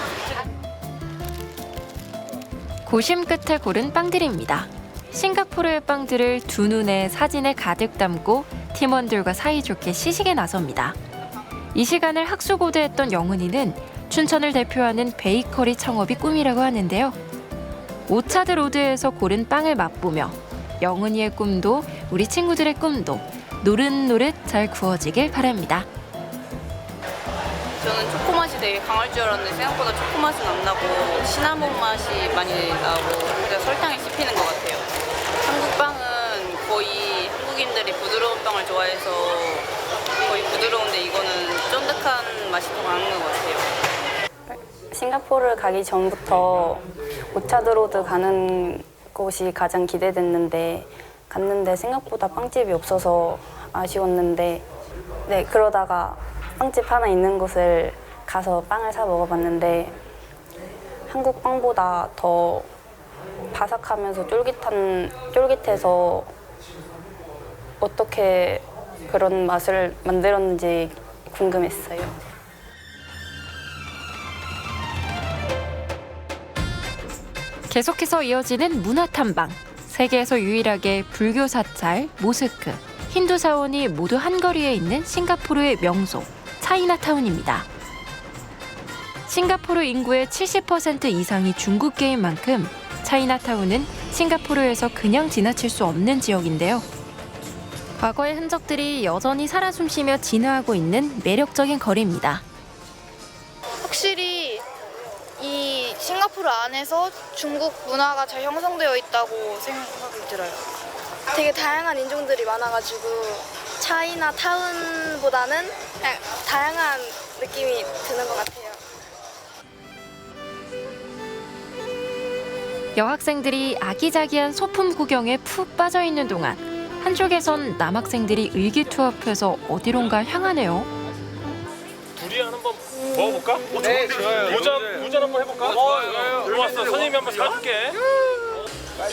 고심 끝에 고른 빵들입니다. 싱가포르의 빵들을 두 눈에 사진에 가득 담고 팀원들과 사이좋게 시식에 나섭니다. 이 시간을 학수고대했던 영은이는 춘천을 대표하는 베이커리 창업이 꿈이라고 하는데요. 오차드 로드에서 고른 빵을 맛보며 영은이의 꿈도 우리 친구들의 꿈도 노릇노릇 잘 구워지길 바랍니다. 저는 초코 맛이 되게 강할 줄 알았는데 생각보다 초코 맛은 안 나고 시나몬 맛이 많이 나고 그래서 설탕이 씹히는 것 같아요. 한국 빵은 거의 한국인들이 부드러운 빵을 좋아해서 거의 부드러운데 이거는 쫀득한 맛이 더 강한 것 같아요. 싱가포르 가기 전부터 오차드 로드 가는 곳이 가장 기대됐는데 갔는데 생각보다 빵집이 없어서 아쉬웠는데 그러다가 빵집 하나 있는 곳을 가서 빵을 사 먹어봤는데 한국 빵보다 더 바삭하면서 쫄깃해서 어떻게 그런 맛을 만들었는지 궁금했어요. 계속해서 이어지는 문화 탐방. 세계에서 유일하게 불교 사찰, 모스크, 힌두 사원이 모두 한거리에 있는 싱가포르의 명소, 차이나타운입니다. 싱가포르 인구의 70% 이상이 중국계인 만큼 차이나타운은 싱가포르에서 그냥 지나칠 수 없는 지역인데요. 과거의 흔적들이 여전히 살아 숨쉬며 진화하고 있는 매력적인 거리입니다. 확실히 이 싱가포르 안에서 중국 문화가 잘 형성되어 있다고 생각이 들어요. 되게 다양한 인종들이 많아가지고 차이나 타운보다는 그냥 다양한 느낌이 드는 것 같아요. 여학생들이 아기자기한 소품 구경에 푹 빠져있는 동안 한쪽에선 남학생들이 의기투합해서 어디론가 향하네요. 두리안 한번 먹어볼까? 네, 좋아요. 도전 한번 해볼까? 좋아요. 왔어. 선생님이 한번 사줄게.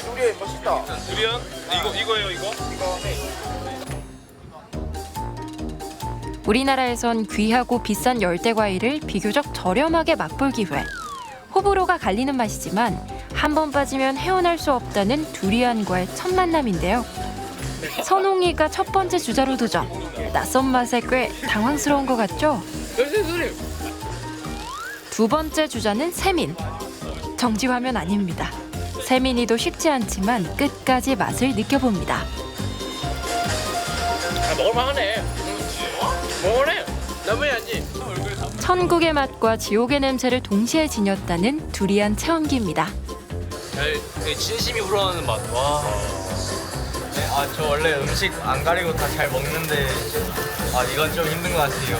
두리안 맛있다. 두리안? 이거예요, 이거? 우리나라에선 귀하고 비싼 열대 과일을 비교적 저렴하게 맛볼 기회. 호불호가 갈리는 맛이지만 한 번 빠지면 헤어날 수 없다는 두리안과의 첫 만남인데요. 선홍이가 첫 번째 주자로 도전. 낯선 맛에 꽤 당황스러운 것 같죠? 두 번째 주자는 세민. 정지화면 아닙니다. 세민이도 쉽지 않지만 끝까지 맛을 느껴봅니다. 먹을만하네. 먹을만해. 나쁘지 않지? 천국의 맛과 지옥의 냄새를 동시에 지녔다는 두리안 체험기입니다. 진심이 우러나는 맛. 와. 저 원래 음식 안 가리고 다 잘 먹는데 이건 좀 힘든 것 같아요.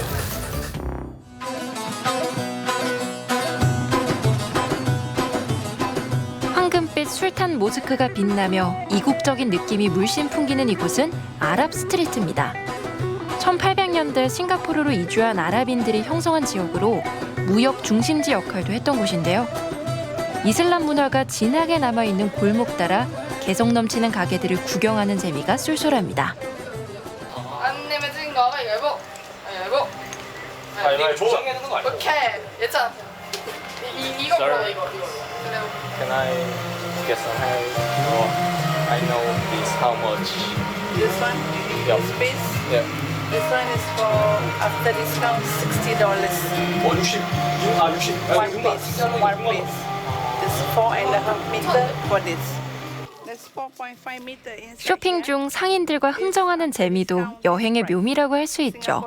황금빛 술탄 모스크가 빛나며 이국적인 느낌이 물씬 풍기는 이곳은 아랍 스트리트입니다. 1800년대 싱가포르로 이주한 아랍인들이 형성한 지역으로 무역 중심지 역할도 했던 곳인데요. 이슬람 문화가 진하게 남아있는 골목 따라 개성 넘치는 가게들을 구경하는 재미가 쏠쏠합니다. 안 내면 진 거 가위바위보. 가위바위보. 조정해야 되는 거 아니야? 오케이. 예찬. 이거 불러 이거. Can I get some hay? I know this how much. This one? Yeah. This piece? Yeah. This one is for after discount $60. 60. 60. One piece. One piece. This 4.5 meter for this. That's 4.5 meter inside. 쇼핑 중 상인들과 흥정하는 재미도 여행의 묘미라고 할 수 있죠.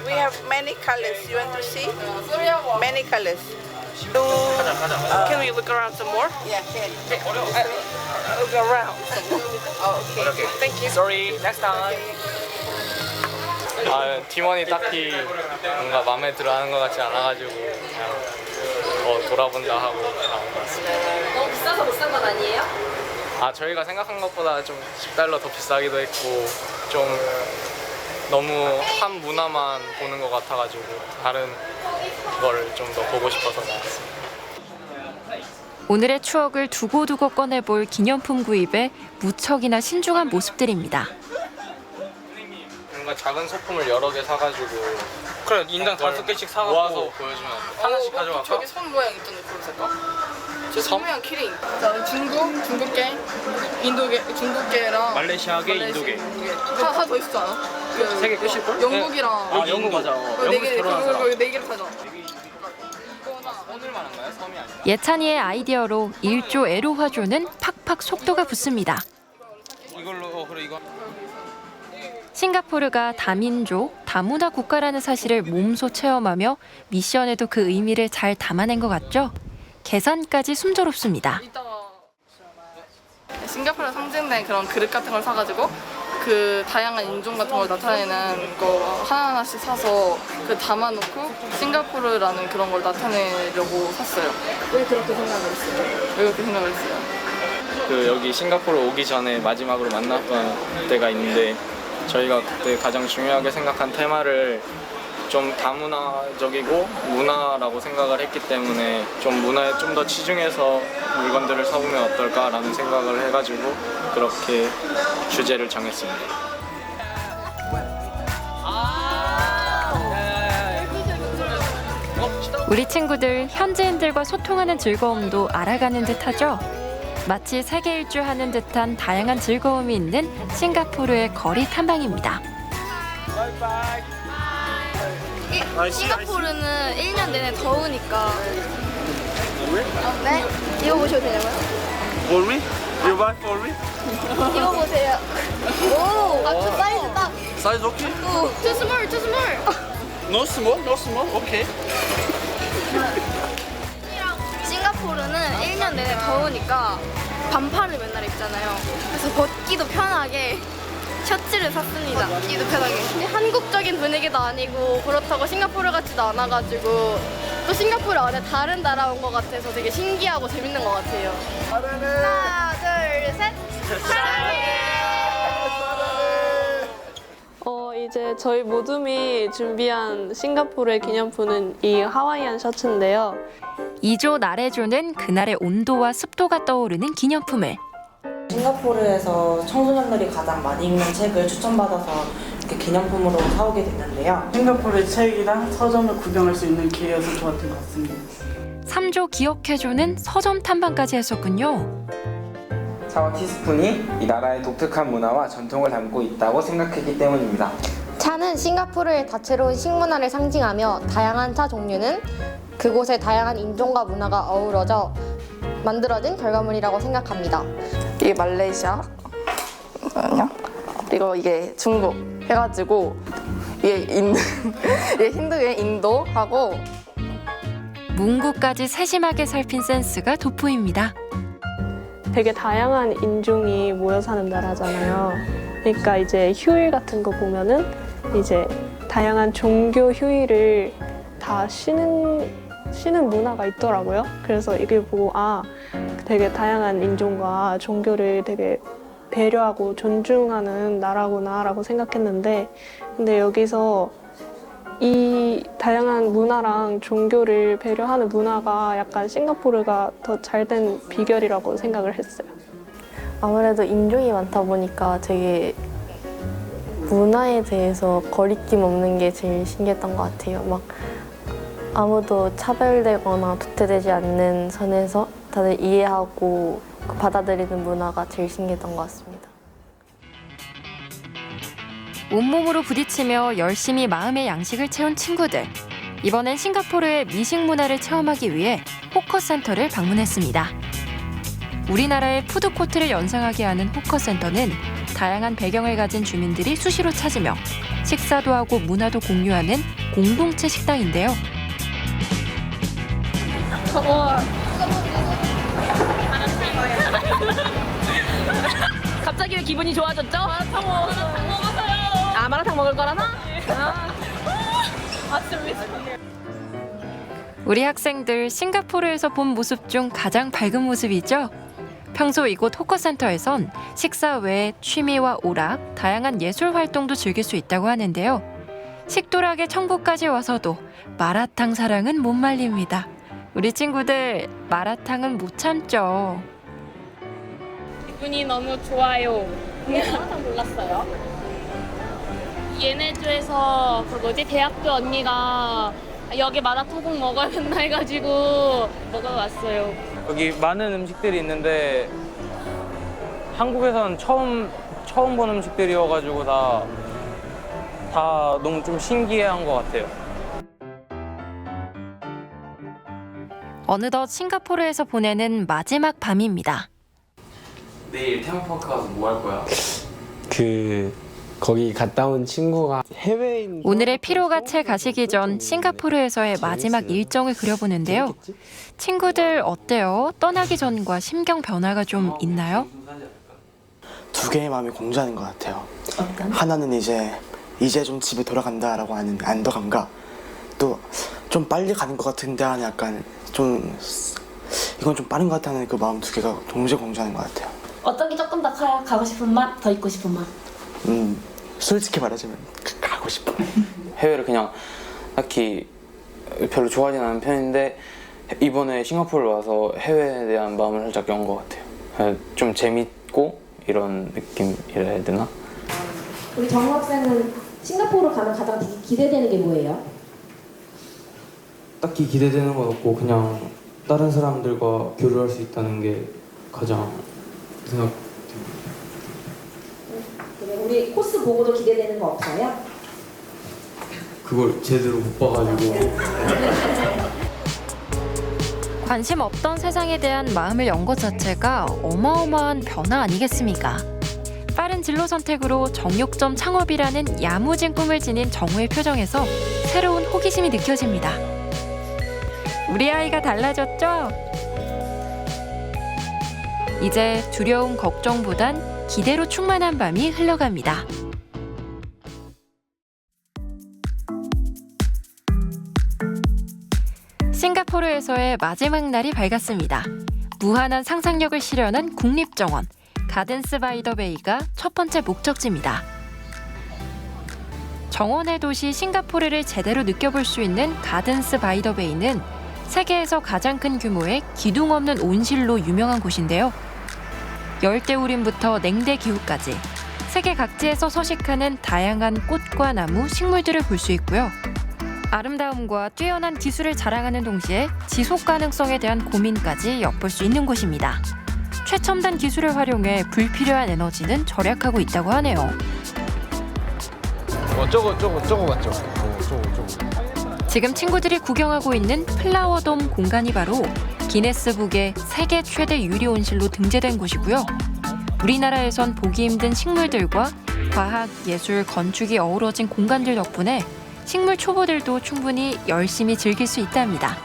We have many colors. You want to see? Many colors. Can we look around some more? Yeah, can. Look around some more. Okay. Thank you. Sorry. Next time. 팀원이 딱히 뭔가 마음에 들어하는 것 같지 않아가지고 그냥 돌아본다 하고 나온 것 같습니다. 너무 비싸서 못 산 건 아니에요? 저희가 생각한 것보다 좀 $10 더 비싸기도 했고 좀 너무 한 문화만 보는 것 같아가지고 다른 걸 좀 더 보고 싶어서 나왔습니다. 오늘의 추억을 두고두고 꺼내볼 기념품 구입에 무척이나 신중한 모습들입니다. 뭔가 작은 소품을 여러 개 사가지고 그래 인당 5개씩 사갖고 모아서 보여주면 하나씩 가져갈까? 저기 선 모양 있던데 그걸 살까? 저선 모양 키링. 자, 중국계, 인도계, 중국계랑 말레이시아계, 인도계. 하나 더 있지 않아? 세 개 끝일걸? 영국이랑. 영국 맞아. 네 개를 사자. 오늘 말한 거야? 섬이 아니야? 예찬이의 아이디어로 일조 에로화조는 팍팍 속도가 붙습니다. 이걸로 그래 이거. 싱가포르가 다민족, 다문화 국가라는 사실을 몸소 체험하며 미션에도 그 의미를 잘 담아낸 것 같죠? 계산까지 순조롭습니다. 싱가포르 상징된 그런 그릇 같은 걸 사가지고 그 다양한 인종 같은 걸 나타내는 거 하나하나씩 사서 그 담아놓고 싱가포르라는 그런 걸 나타내려고 샀어요. 왜 그렇게 생각을 했어요? 여기 싱가포르 오기 전에 마지막으로 만났던 때가 있는데 저희가 그때 가장 중요하게 생각한 테마를 좀 다문화적이고 문화라고 생각을 했기 때문에 좀 문화에 좀 더 치중해서 물건들을 사보면 어떨까라는 생각을 해가지고 그렇게 주제를 정했습니다. 우리 친구들 현지인들과 소통하는 즐거움도 알아가는 듯하죠. 마치 세계 일주하는 듯한 다양한 즐거움이 있는 싱가포르의 거리 탐방입니다. 싱가포르는 1년 내내 더우니까. 네? 이거 보셔도 되냐고요? For me? You buy for me? 이거 보세요. 오, 그 사이즈 딱. Size okay? 오, too small, too small. No small, no small. Okay. 싱가포르는 1년 내내 더우니까 반팔을 맨날 입잖아요. 그래서 벗기도 편하게 셔츠를 샀습니다. 입기도 편하게. 한국적인 분위기도 아니고 그렇다고 싱가포르 같지도 않아가지고 또 싱가포르 안에 다른 나라 온 것 같아서 되게 신기하고 재밌는 것 같아요. 하나, 둘, 셋. 사랑해. 이제 저희 모둠이 준비한 싱가포르의 기념품은 이 하와이안 셔츠인데요. 이조 나래조는 그날의 온도와 습도가 떠오르는 기념품을. 싱가포르에서 청소년들이 가장 많이 읽는 책을 추천받아서 이렇게 기념품으로 사오게 됐는데요. 싱가포르의 책이랑 서점을 구경할 수 있는 기회여서 좋았던 것 같습니다. 3조 기억해조는 서점 탐방까지 했었군요. 차와 티스푼이 이 나라의 독특한 문화와 전통을 담고 있다고 생각했기 때문입니다. 차는 싱가포르의 다채로운 식문화를 상징하며 다양한 차 종류는 그곳의 다양한 인종과 문화가 어우러져 만들어진 결과물이라고 생각합니다. 이게 말레이시아, 그리고 이게 중국 해가지고 이게 이게 힌두의 인도하고 문구까지 세심하게 살핀 센스가 돋보입니다. 되게 다양한 인종이 모여 사는 나라잖아요. 그러니까 이제 휴일 같은 거 보면은 이제 다양한 종교 휴일을 다 쉬는 문화가 있더라고요. 그래서 이게 보고 되게 다양한 인종과 종교를 되게 배려하고 존중하는 나라구나라고 생각했는데, 근데 여기서 이 다양한 문화랑 종교를 배려하는 문화가 약간 싱가포르가 더 잘된 비결이라고 생각을 했어요. 아무래도 인종이 많다 보니까 되게 문화에 대해서 거리낌 없는 게 제일 신기했던 것 같아요. 막 아무도 차별되거나 도태되지 않는 선에서 다들 이해하고 받아들이는 문화가 제일 신기했던 것 같습니다. 온몸으로 부딪히며 열심히 마음의 양식을 채운 친구들. 이번엔 싱가포르의 미식 문화를 체험하기 위해 호커센터를 방문했습니다. 우리나라의 푸드코트를 연상하게 하는 호커센터는 다양한 배경을 가진 주민들이 수시로 찾으며 식사도 하고 문화도 공유하는 공동체 식당인데요. 갑자기 왜 기분이 좋아졌죠? 마라탕 먹었어요. 마라탕 먹을 거라나? 우리 학생들 싱가포르에서 본 모습 중 가장 밝은 모습이죠. 평소 이곳 호커센터에선 식사 외에 취미와 오락, 다양한 예술 활동도 즐길 수 있다고 하는데요. 식도락의 천국까지 와서도 마라탕 사랑은 못 말립니다. 우리 친구들 마라탕은 못 참죠. 기분이 너무 좋아요. 마라탕 골랐어요. 얘네주에서 대학교 언니가 여기 마라탕 꼭 먹어야 된다 해가지고 먹어봤어요. 여기 많은 음식들이 있는데 한국에선 처음 본 음식들이어가지고 다 너무 좀 신기한 것 같아요. 어느덧 싱가포르에서 보내는 마지막 밤입니다. 내일 테마파크 가서 뭐 할 거야? 거기 갔다 온 친구가 해외인. 오늘의 피로가 채 가시기 전 싱가포르에서의 마지막 일정을 그려보는데요. 친구들 어때요? 떠나기 전과 심경 변화가 좀 있나요? 두 개의 마음이 공존하는 것 같아요. 하나는 이제 좀 집에 돌아간다라고 하는 안도감과 또 좀 빨리 가는 것 같은데 하는 약간 이건 좀 빠른 것 같다는 그 마음 두 개가 동시에 공존하는 것 같아요. 어떤 게 조금 더 커요? 가고 싶은 맛? 더 있고 싶은 맛? 솔직히 말하자면 가고 싶어. 해외를 그냥 딱히 별로 좋아하진 않은 편인데 이번에 싱가포르 와서 해외에 대한 마음을 살짝 연 것 같아요. 좀 재밌고 이런 느낌이라 해야 되나? 우리 정우 학생은 싱가포르 가면 가장 기대되는 게 뭐예요? 딱히 기대되는 건 없고 그냥 다른 사람들과 교류할 수 있다는 게 가장 생각. 우리 코스 보고도 기대되는 거 없어요? 그걸 제대로 못 봐가지고. 관심 없던 세상에 대한 마음을 연 것 자체가 어마어마한 변화 아니겠습니까? 빠른 진로 선택으로 정육점 창업이라는 야무진 꿈을 지닌 정우의 표정에서 새로운 호기심이 느껴집니다. 우리 아이가 달라졌죠? 이제 두려움, 걱정보단 기대로 충만한 밤이 흘러갑니다. 싱가포르에서의 마지막 날이 밝았습니다. 무한한 상상력을 실현한 국립정원 가든스 바이 더 베이가 첫 번째 목적지입니다. 정원의 도시 싱가포르를 제대로 느껴볼 수 있는 가든스 바이 더 베이는 세계에서 가장 큰 규모의 기둥 없는 온실로 유명한 곳인데요. 열대우림부터 냉대 기후까지 세계 각지에서 서식하는 다양한 꽃과 나무, 식물들을 볼 수 있고요. 아름다움과 뛰어난 기술을 자랑하는 동시에 지속 가능성에 대한 고민까지 엿볼 수 있는 곳입니다. 최첨단 기술을 활용해 불필요한 에너지는 절약하고 있다고 하네요. 저거 맞죠? 지금 친구들이 구경하고 있는 플라워돔 공간이 바로 기네스북의 세계 최대 유리 온실로 등재된 곳이고요. 우리나라에선 보기 힘든 식물들과 과학, 예술, 건축이 어우러진 공간들 덕분에 식물 초보들도 충분히 열심히 즐길 수 있답니다.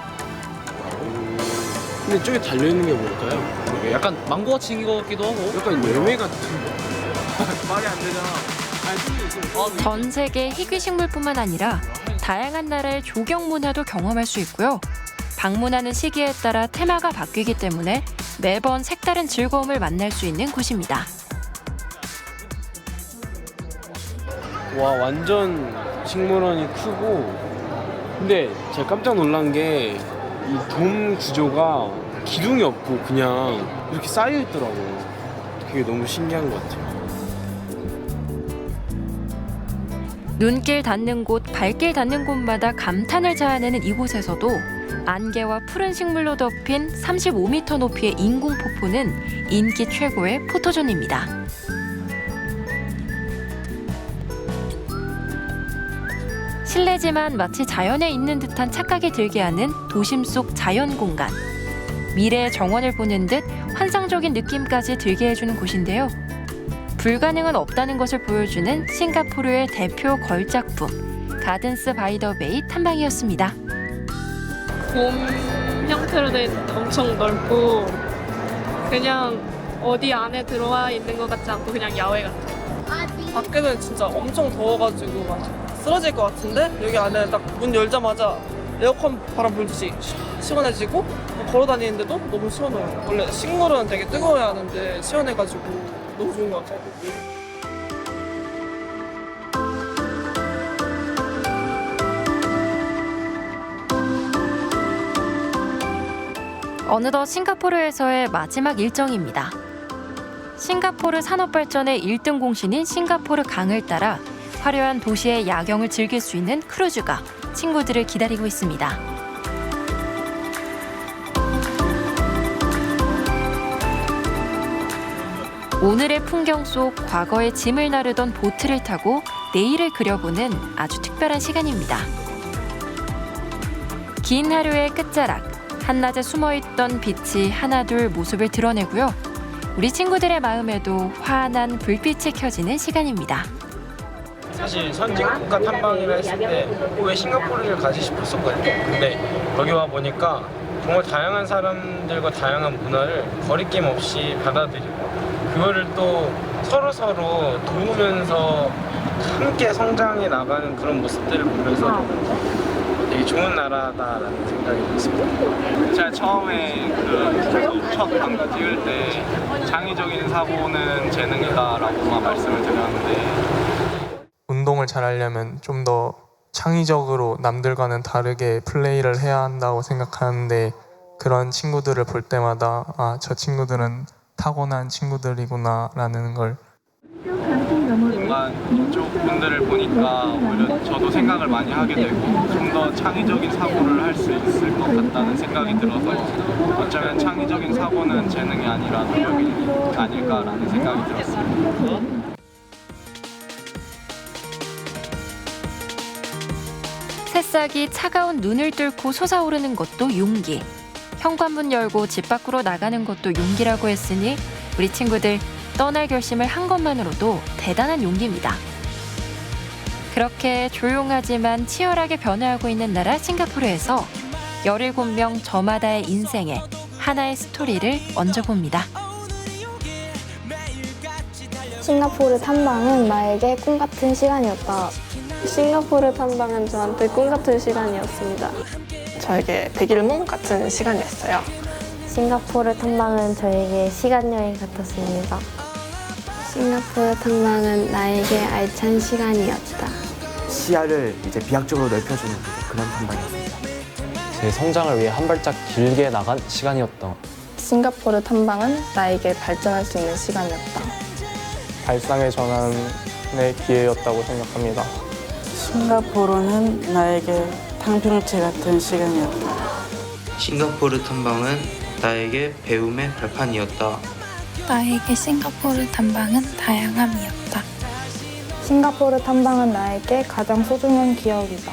근데 저기 달려있는 게 뭘까요? 약간 망고같이 생긴 것 같기도 하고 약간 열매 같은. 말이 안 되잖아. 전 세계 희귀 식물뿐만 아니라 다양한 나라의 조경 문화도 경험할 수 있고요. 방문하는 시기에 따라 테마가 바뀌기 때문에 매번 색다른 즐거움을 만날 수 있는 곳입니다. 와, 완전 식물원이 크고, 근데 제가 깜짝 놀란 게 이 돔 구조가 기둥이 없고 그냥 이렇게 쌓여 있더라고요. 그게 너무 신기한 것 같아요. 눈길 닿는 곳, 발길 닿는 곳마다 감탄을 자아내는 이곳에서도 안개와 푸른 식물로 덮인 35m 높이의 인공 폭포는 인기 최고의 포토존입니다. 실내지만 마치 자연에 있는 듯한 착각이 들게 하는 도심 속 자연 공간. 미래의 정원을 보는 듯 환상적인 느낌까지 들게 해주는 곳인데요. 불가능은 없다는 것을 보여주는 싱가포르의 대표 걸작품 가든스 바이 더 베이 탐방이었습니다. 돔 형태로 된 엄청 넓고 그냥 어디 안에 들어와 있는 것 같지 않고 그냥 야외 같아요. 밖에는 진짜 엄청 더워가지고 막 쓰러질 것 같은데 여기 안에 딱 문 열자마자 에어컨 바람 불듯이 시원해지고 걸어 다니는데도 너무 시원해요. 원래 식물은 되게 뜨거워야 하는데 시원해가지고 너무 좋은 것 같아요. 어느덧 싱가포르에서의 마지막 일정입니다. 싱가포르 산업발전의 1등 공신인 싱가포르 강을 따라 화려한 도시의 야경을 즐길 수 있는 크루즈가 친구들을 기다리고 있습니다. 오늘의 풍경 속 과거의 짐을 나르던 보트를 타고 내일을 그려보는 아주 특별한 시간입니다. 긴 하루의 끝자락, 한낮에 숨어있던 빛이 하나둘 모습을 드러내고요. 우리 친구들의 마음에도 환한 불빛이 켜지는 시간입니다. 사실 선진 국가 탐방이라 했을 때 왜 싱가포르를 가지 싶었었거든요. 근데 여기 와 보니까 정말 다양한 사람들과 다양한 문화를 거리낌 없이 받아들이고 그거를 또 서로 도우면서 함께 성장해 나가는 그런 모습들을 보면서 되게 좋은 나라다라는 생각이 들었습니다. 제가 처음에 첫 방가 찍을 때 창의적인 사고는 재능이다라고만 말씀을 드렸는데 운동을 잘하려면 좀 더 창의적으로 남들과는 다르게 플레이를 해야 한다고 생각하는데 그런 친구들을 볼 때마다 아, 저 친구들은 타고난 친구들이구나 라는 걸 뭔가 이쪽 분들을 보니까 오히려 저도 생각을 많이 하게 되고 좀 더 창의적인 사고를 할 수 있을 것 같다는 생각이 들어서 어쩌면 창의적인 사고는 재능이 아니라 노력이 아닐까라는 생각이 들었습니다. 새싹이 차가운 눈을 뚫고 솟아오르는 것도 용기. 현관문 열고 집 밖으로 나가는 것도 용기라고 했으니 우리 친구들 떠날 결심을 한 것만으로도 대단한 용기입니다. 그렇게 조용하지만 치열하게 변화하고 있는 나라 싱가포르에서 17명 저마다의 인생에 하나의 스토리를 얹어봅니다. 싱가포르 탐방은 나에게 꿈 같은 시간이었다. 싱가포르 탐방은 저한테 꿈 같은 시간이었습니다. 저에게 백일몽 같은 시간이었어요. 싱가포르 탐방은 저에게 시간 여행 같았습니다. 싱가포르 탐방은 나에게 알찬 시간이었다. 시야를 이제 비약적으로 넓혀주는 그런 탐방이었습니다. 제 성장을 위해 한 발짝 길게 나간 시간이었던. 싱가포르 탐방은 나에게 발전할 수 있는 시간이었다. 발상의 전환의 기회였다고 생각합니다. 싱가포르는 나에게 탕평채 같은 시간이었다. 싱가포르 탐방은 나에게 배움의 발판이었다. 나에게 싱가포르 탐방은 다양함이었다. 싱가포르 탐방은 나에게 가장 소중한 기억이다.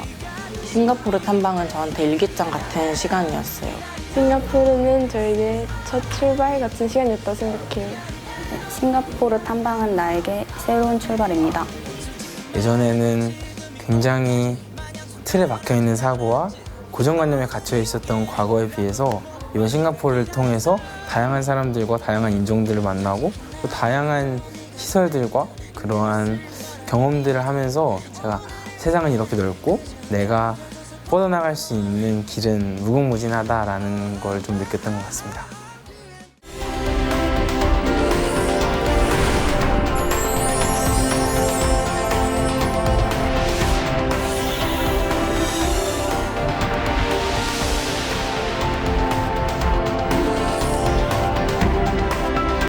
싱가포르 탐방은 저한테 일기장 같은 시간이었어요. 싱가포르는 저에게 첫 출발 같은 시간이었다고 생각해요. 싱가포르 탐방은 나에게 새로운 출발입니다. 예전에는 굉장히 틀에 박혀있는 사고와 고정관념에 갇혀 있었던 과거에 비해서 이번 싱가포르를 통해서 다양한 사람들과 다양한 인종들을 만나고 또 다양한 시설들과 그러한 경험들을 하면서 제가 세상은 이렇게 넓고 내가 뻗어나갈 수 있는 길은 무궁무진하다라는 걸 좀 느꼈던 것 같습니다.